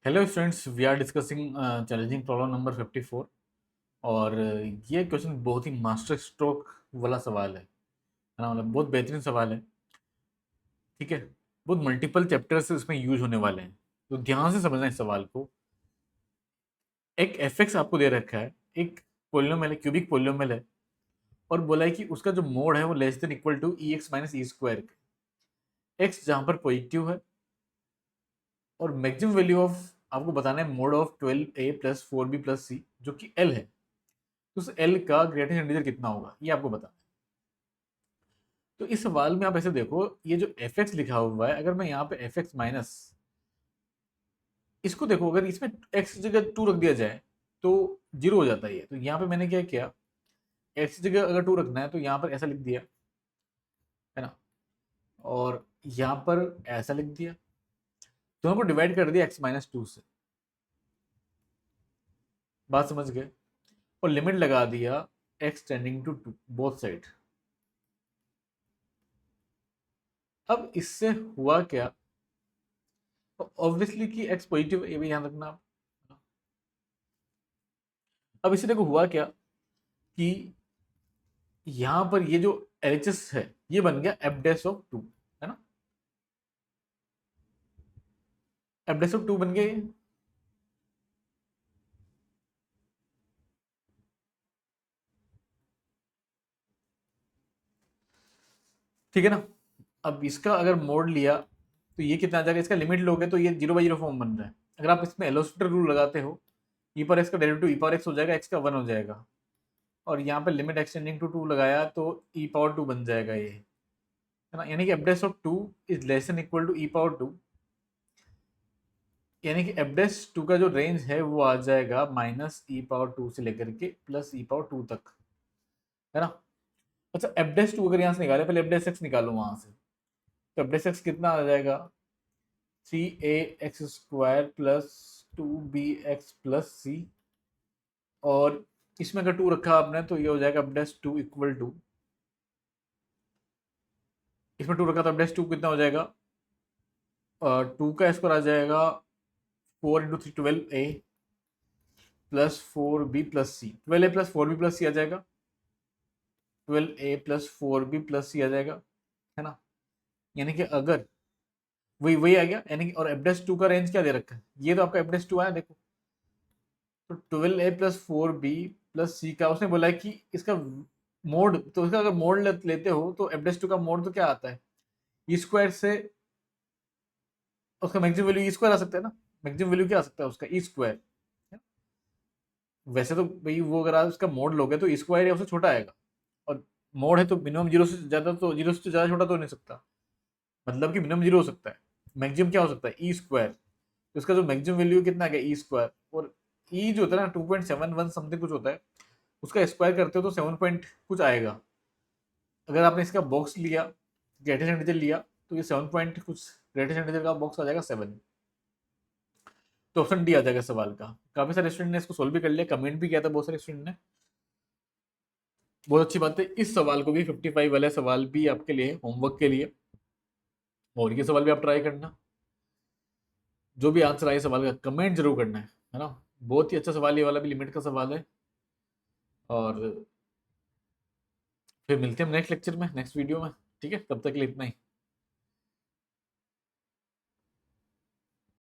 Hello students, we are discussing challenging problem number 54। और ये question बहुत ही मास्टर स्ट्रोक वाला सवाल है ना। मतलब बहुत बेहतरीन सवाल है। ठीक है, बहुत मल्टीपल चैप्टर्स इसमें यूज होने वाले हैं, तो ध्यान से समझना इस सवाल को। एक एफ एक्स आपको दे रखा है, एक पोलिनोमियल है, क्यूबिक पोलिनोमियल है, और बोला है कि उसका जो मोड है वो less than equal to e x minus e square. X जहाँ पर पॉजिटिव है और मैक्सिमम वैल्यू ऑफ आपको बताना है mod of 12a plus 4b plus c जो कि एल है। तो उस एल का ग्रेटेस्ट इंटीजर कितना होगा ये आपको बताना है। तो इस सवाल में आप ऐसे देखो, ये जो एफ एक्स लिखा हुआ है, अगर मैं यहाँ पे एफ एक्स माइनस इसको देखो, अगर इसमें एक्स की जगह 2 रख दिया जाए तो 0 हो जाता है ये। तो यहाँ पे मैंने क्या किया, एक्स की जगह अगर 2 रखना है तो यहाँ पर ऐसा लिख दिया, है ना, और यहाँ पर ऐसा लिख दिया, दोनों को डिवाइड कर दिया एक्स माइनस 2 से। बात समझ गए? और लिमिट लगा दिया x tending to 2 both side. अब इससे हुआ क्या, तो ऑब्वियसली कि एक्स पॉजिटिव है, ये भी ध्यान रखना आप। अब इससे देखो हुआ क्या कि यहां पर ये जो एलएचएस है ये बन गया एफ डैश ऑफ 2, है ना। एफ डैश ऑफ 2 बन गया ये। ठीक है ना। अब इसका अगर मोड लिया तो ये कितना आ जाएगा, इसका लिमिट लोगे तो ये 0/0 फॉर्म बन रहा है। अगर आप इसमें एलोसिटर रूल लगाते हो, ई पर एक्स का डेरिवेटिव ई पावर एक्स हो जाएगा, एक्स का 1 हो जाएगा, और यहाँ पे लिमिट एक्सटेंडिंग टू 2 लगाया तो ई पावर 2 बन जाएगा ये, है ना। यानी कि f dash of 2 is less than equal to e power 2। यानी कि एफ डैश 2 का जो रेंज है वो आ जाएगा माइनस ई पावर 2 से लेकर के प्लस ई पावर 2 तक, है ना। अच्छा, एफ डैश 2 अगर यहाँ से निकाले, पहले एफ डैश एक्स निकालो वहां से, तो एफ डैश एक्स कितना आ जाएगा, 3a x² plus 2b x plus सी। और इसमें अगर 2 रखा आपने तो ये हो जाएगा एफ डैश 2 इक्वल टू, इसमें 2 रखा तो एफ डैश 2 कितना हो जाएगा, 2 का स्क्वायर आ जाएगा 4 × 3 12a प्लस 4b प्लस सी। 12a प्लस 4b प्लस सी आ जाएगा, 12a प्लस 4b प्लस सी आ जाएगा, है ना। यानी कि अगर वही वही आ गया, यानी कि और एफ डैश 2 का रेंज क्या दे रखा है, ये तो आपका एफ डैश 2 आया देखो। तो 12a प्लस 4b प्लस सी का उसने बोला है कि इसका मोड, तो इसका अगर मोड लेते हो तो एफ डैश 2 का मोड तो क्या आता है, ई स्क्वायर से उसका मैक्सिमम वैल्यू ई स्क्वायर आ सकता है ना। मैक्सिमम वैल्यू क्या आ सकता है उसका, ई स्क्वायर। वैसे तो भाई वो अगर आप उसका मोड लोगे तो ई स्क्वायर या उससे छोटा आएगा, और मोड है तो मिनिमम 0 से ज़्यादा, तो 0 से ज़्यादा छोटा तो हो नहीं सकता, मतलब कि मिनिमम 0 हो सकता है। मैक्सिमम क्या हो सकता है, ई स्क्वायर। तो इसका जो मैक्सिमम वैल्यू कितना आ गया, ई स्क्वायर। और ई जो होता है ना 2.71 समथिंग कुछ होता है, उसका स्क्वायर करते हो तो 7 पॉइंट कुछ आएगा। अगर आपने इसका बॉक्स लिया, ग्रेटेस्ट इंटीजर लिया, तो ये 7 पॉइंट कुछ ग्रेटेस्ट इंटीजर का बॉक्स आ जाएगा 7। तो ऑप्शन डी आ जाएगा सवाल का। काफी सारे स्टूडेंट ने इसको सोल्व भी कर लिया, कमेंट भी किया था बहुत सारे स्टूडेंट ने। बहुत अच्छी बात है। इस सवाल को भी 55 वाला सवाल भी आपके लिए होमवर्क के लिए, और ये सवाल भी आप ट्राई करना। जो भी आंसर आए सवाल का कमेंट जरूर करना है ना। बहुत ही अच्छा सवाल, ये वाला भी लिमिट का सवाल है। और फिर मिलते हैं नेक्स्ट लेक्चर में, नेक्स्ट वीडियो में। ठीक है, तब तक के लिए इतना ही।